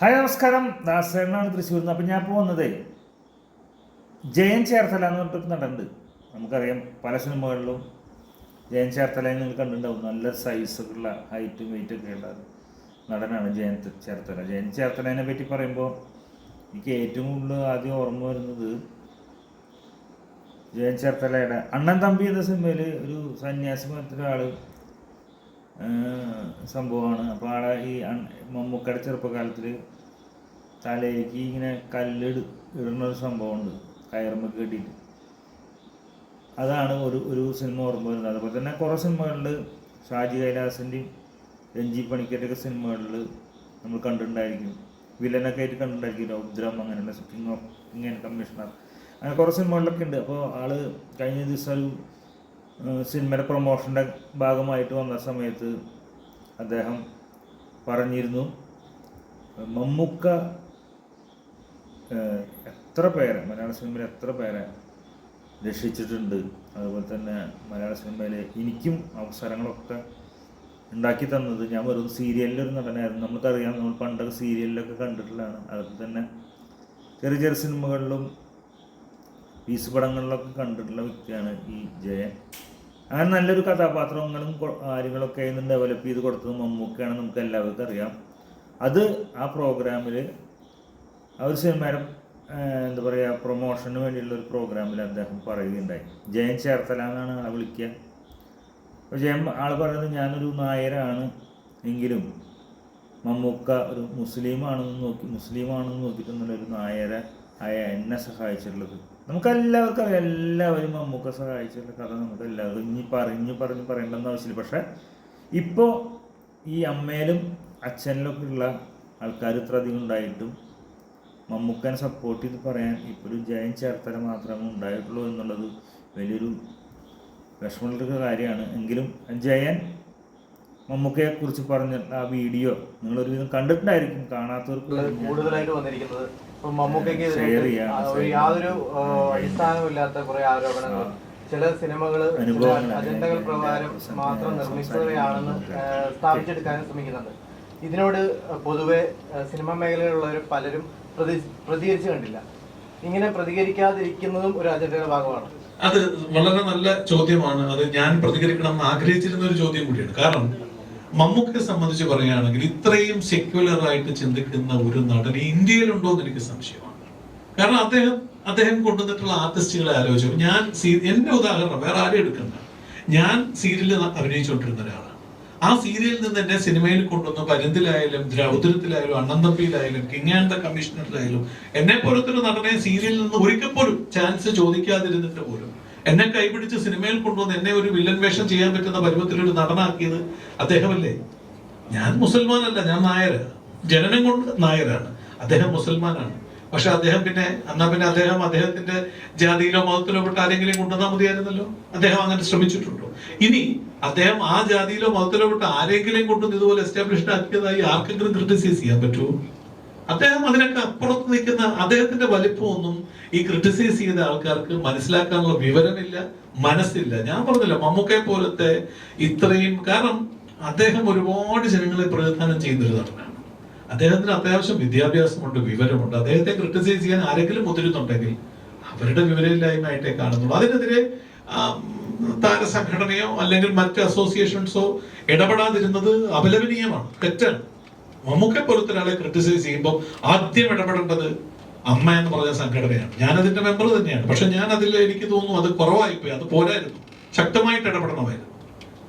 Hi നമസ്കാരം, ദാസേനാണ് തൃശ്ശൂരിൽ നിന്ന്. അപ്പം ഞാൻ ഇപ്പോൾ വന്നതേ ജയൻ ചേർത്തല എന്ന് പറഞ്ഞിട്ട് നടണ്ട്. നമുക്കറിയാം പല സിനിമകളിലും ജയൻ ചേർത്തല നിങ്ങൾ കണ്ടിട്ടുണ്ടാവും. നല്ല സൈസൊക്കെ ഉള്ള ഹൈറ്റും വെയിറ്റൊക്കെ ഉള്ള നടനാണ് ജയൻ ചേർത്തല. ജയൻ ചേർത്തലേനെ പറ്റി പറയുമ്പോൾ എനിക്ക് ഏറ്റവും കൂടുതൽ ആദ്യം ഓർമ്മ വരുന്നത് ജയൻ ചേർത്തലയുടെ അണ്ണൻ തമ്പി എന്ന സിനിമയിൽ ഒരു സന്യാസി ഒരാൾ സംഭവമാണ്. അപ്പോൾ ആളെ ഈ മമ്മൂക്കയുടെ ചെറുപ്പകാലത്തിൽ തലയിലേക്ക് ഇങ്ങനെ ഇടുന്നൊരു സംഭവമുണ്ട്, കയറുമ്പോൾ കെട്ടിയിട്ട്. അതാണ് ഒരു സിനിമ ഓർമ്മ വരുന്നത്. അതുപോലെ തന്നെ കുറേ സിനിമകളിൽ ഷാജി കൈലാസിൻ്റെയും രഞ്ജി പണിക്കരുടെയൊക്കെ സിനിമകളിൽ നമ്മൾ കണ്ടിട്ടുണ്ടായിരിക്കും. വില്ലനൊക്കെ ആയിട്ട് കണ്ടിട്ടുണ്ടായിരിക്കും. രൗദ്രം, അങ്ങനെയുള്ള കിങ് ആൻഡ് കമ്മീഷണർ, അങ്ങനെ കുറേ സിനിമകളിലൊക്കെ ഉണ്ട്. അപ്പോൾ ആൾ കഴിഞ്ഞ ദിവസം ഒരു സിനിമയുടെ പ്രൊമോഷൻ്റെ ഭാഗമായിട്ട് വന്ന സമയത്ത് അദ്ദേഹം പറഞ്ഞിരുന്നു, മമ്മൂക്ക എത്ര പേരെ മലയാള സിനിമയിൽ എത്ര പേരെ രക്ഷിച്ചിട്ടുണ്ട്, അതുപോലെ തന്നെ മലയാള സിനിമയിൽ എനിക്കും അവസരങ്ങളൊക്കെ ഉണ്ടാക്കി തന്നത്, ഞാൻ വെറും സീരിയലിലൊരു നടനായിരുന്നു. നമുക്കറിയാം, നമ്മൾ പണ്ടൊക്കെ സീരിയലിലൊക്കെ കണ്ടിട്ടുള്ളതാണ്. അതുപോലെ തന്നെ ചെറിയ ചെറിയ സിനിമകളിലും പീസ് പടങ്ങളിലൊക്കെ കണ്ടിട്ടുള്ള വ്യക്തിയാണ് ഈ ജയൻ. അങ്ങനെ നല്ലൊരു കഥാപാത്രങ്ങളും കാര്യങ്ങളൊക്കെ ഇന്ന് ഡെവലപ്പ് ചെയ്ത് കൊടുത്തത് മമ്മൂക്കയാണ്, നമുക്ക് എല്ലാവർക്കും അറിയാം. അത് ആ പ്രോഗ്രാമിൽ ആ ഒരു സിനിമയുടെ എന്താ പറയുക പ്രൊമോഷന് വേണ്ടിയുള്ള ഒരു പ്രോഗ്രാമിൽ അദ്ദേഹം പറയുകയുണ്ടായി. ജയൻ ചേർത്തല എന്നാണ് ആളെ വിളിക്കുക. അപ്പോൾ ആൾ പറയുന്നത്, ഞാനൊരു നായരാണ് എങ്കിലും മമ്മൂക്ക ഒരു മുസ്ലിമാണെന്ന് നോക്കിയിട്ടൊന്നുമില്ല ഒരു നായരെ ആയ എന്നെ സഹായിച്ചിട്ടുള്ളത്. നമുക്കെല്ലാവർക്കും അറിയാം, എല്ലാവരും മമ്മൂക്ക സഹായിച്ചിട്ടുള്ള കഥ നമുക്ക് എല്ലാവർക്കും ഇനി പറയേണ്ടെന്ന് ആവശ്യമില്ല. പക്ഷേ ഇപ്പോൾ ഈ അമ്മയിലും അച്ഛനിലൊക്കെ ഉള്ള ആൾക്കാർ ഇത്ര അധികം ഉണ്ടായിട്ടും മമ്മൂക്കനെ സപ്പോർട്ട് ചെയ്ത് പറയാൻ ഇപ്പോൾ ഒരു ജയൻ ചേർത്തല മാത്രമേ ഉണ്ടായിട്ടുള്ളൂ എന്നുള്ളത് വലിയൊരു വിഷമമുള്ളൊരു കാര്യമാണ്. എങ്കിലും ജയൻ മമ്മൂക്കയെ കുറിച്ച് പറഞ്ഞ ആ വീഡിയോ നിങ്ങളൊരു വിധം കണ്ടിട്ടുണ്ടായിരിക്കും. കാണാത്തവർക്ക് കൂടുതലായിട്ട് വന്നിരിക്കുന്നത് മമ്മൂക്കയ്ക്ക് യാതൊരു അടിസ്ഥാനമില്ലാത്ത കുറെ ആരോപണങ്ങൾ, ചില സിനിമകൾ അജണ്ടകൾ പ്രകാരം മാത്രം നിർമ്മിച്ചവയാണെന്ന് സ്ഥാപിച്ചെടുക്കാനും ശ്രമിക്കുന്നുണ്ട്. ഇതിനോട് പൊതുവെ സിനിമാ മേഖലയിലുള്ളവർ പലരും പ്രതികരിച്ചു കണ്ടില്ല. ഇങ്ങനെ പ്രതികരിക്കാതിരിക്കുന്നതും ഒരു അജണ്ടയുടെ ഭാഗമാണ്. അത് വളരെ നല്ല ചോദ്യമാണ്. അത് ഞാൻ പ്രതികരിക്കണം ആഗ്രഹിച്ചിരുന്ന ഒരു ചോദ്യം കൂടിയാണ്. കാരണം മമ്മൂക്കയെ സംബന്ധിച്ച് പറയുകയാണെങ്കിൽ ഇത്രയും സെക്യുലർ ആയിട്ട് ചിന്തിക്കുന്ന ഒരു നടൻ ഇന്ത്യയിലുണ്ടോ എന്ന് എനിക്ക് സംശയമാണ്. കാരണം അദ്ദേഹം കൊണ്ടുവന്നിട്ടുള്ള ആർട്ടിസ്റ്റുകളെ ആലോചിച്ചു. ഞാൻ എന്റെ ഉദാഹരണം വേറെ ആരും എടുക്കണ്ട. ഞാൻ സീരിയലിൽ അഭിനയിച്ചുകൊണ്ടിരുന്ന ഒരാളാണ്. ആ സീരിയലിൽ നിന്ന് എന്നെ സിനിമയിൽ കൊണ്ടുവന്ന പരുന്തിലായാലും രൗദ്രത്തിലായാലും അണ്ണൻ തമ്പിയിലായാലും കിങ് ആൻഡ് ദ കമ്മീഷണറിലായാലും എന്നെ പോലത്തെ ഒരു നടനെ സീരിയലിൽ നിന്ന് ഒരിക്കൽ പോലും ചാൻസ് ചോദിക്കാതിരുന്നിട്ട് പോലും എന്നെ കൈപിടിച്ച് സിനിമയിൽ കൊണ്ടുവന്ന് എന്നെ ഒരു വില്ലൻ വേഷം ചെയ്യാൻ പറ്റുന്ന പരുവത്തിലൊരു നടനാക്കിയത് അദ്ദേഹമല്ലേ. ഞാൻ മുസൽമാനല്ല, ഞാൻ നായരാണ്. ജനനം കൊണ്ട് നായരാണ്. അദ്ദേഹം മുസൽമാനാണ്. പക്ഷെ അദ്ദേഹം പിന്നെ അദ്ദേഹത്തിന്റെ ജാതിയിലോ മതത്തിലോ പെട്ട ആരെങ്കിലും കൊണ്ടുവന്നാൽ മതിയായിരുന്നല്ലോ. അദ്ദേഹം അങ്ങനെ ശ്രമിച്ചിട്ടുണ്ടോ? ഇനി അദ്ദേഹം ആ ജാതിയിലോ മതത്തിലോ പെട്ട ആരെങ്കിലും കൊണ്ടുവന്ന് ഇതുപോലെ എസ്റ്റാബ്ലിഷ്ഡ് ആക്കിയതായി ആർക്കെങ്കിലും ക്രിട്ടിസൈസ് ചെയ്യാൻ പറ്റുമോ? അദ്ദേഹം അതിനൊക്കെ അപ്പുറത്ത് നിൽക്കുന്ന അദ്ദേഹത്തിന്റെ വലിപ്പമൊന്നും ഈ ക്രിട്ടിസൈസ് ചെയ്ത ആൾക്കാർക്ക് മനസ്സിലാക്കാനുള്ള വിവരമില്ല, മനസ്സില്ല. ഞാൻ പറഞ്ഞില്ല, മമ്മൂക്കയെ പോലത്തെ ഇത്രയും, കാരണം അദ്ദേഹം ഒരുപാട് ജനങ്ങളെ പ്രതിനിധാനം ചെയ്യുന്നൊരു നടനാണ്. അദ്ദേഹത്തിന് അത്യാവശ്യം വിദ്യാഭ്യാസമുണ്ട്, വിവരമുണ്ട്. അദ്ദേഹത്തെ ക്രിട്ടിസൈസ് ചെയ്യാൻ ആരെങ്കിലും മുതിരുന്നുണ്ടെങ്കിൽ അവരുടെ വിവരമില്ലായ്മയായിട്ടേ കാണുന്നുള്ളൂ. അതിനെതിരെ താരസംഘടനയോ അല്ലെങ്കിൽ മറ്റ് അസോസിയേഷൻസോ ഇടപെടാതിരുന്നത് അപലപനീയമാണ്, തെറ്റാണ്. മമ്മൂക്കെ പോലത്തെ ഒരാളെ ക്രിട്ടിസൈസ് ചെയ്യുമ്പോൾ ആദ്യം ഇടപെടേണ്ടത് അമ്മ എന്ന് പറഞ്ഞ സംഘടനയാണ്. ഞാനതിന്റെ മെമ്പർ തന്നെയാണ്. പക്ഷെ ഞാൻ എനിക്ക് തോന്നുന്നു അത് കുറവായിപ്പോയി, അത് പോരായിരുന്നു. ശക്തമായിട്ട് ഇടപെടണമായിരുന്നു.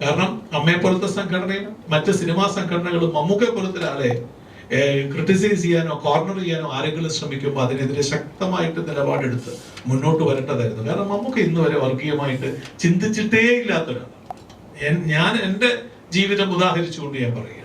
കാരണം അമ്മയെ പോലത്തെ സംഘടനയും മറ്റ് സിനിമാ സംഘടനകളും മമ്മൂക്കെ പോലത്തെ ഒരാളെ ക്രിട്ടിസൈസ് ചെയ്യാനോ കോർണർ ചെയ്യാനോ ആരെങ്കിലും ശ്രമിക്കുമ്പോൾ അതിനെതിരെ ശക്തമായിട്ട് നിലപാടെടുത്ത് മുന്നോട്ട് വരേണ്ടതായിരുന്നു. കാരണം മമ്മൂക്ക ഇന്ന് വരെ വർഗീയമായിട്ട് ചിന്തിച്ചിട്ടേ ഇല്ലാത്തൊരാളാണ്. ഞാൻ എന്റെ ജീവിതം ഉദാഹരിച്ചുകൊണ്ട് ഞാൻ പറയുക.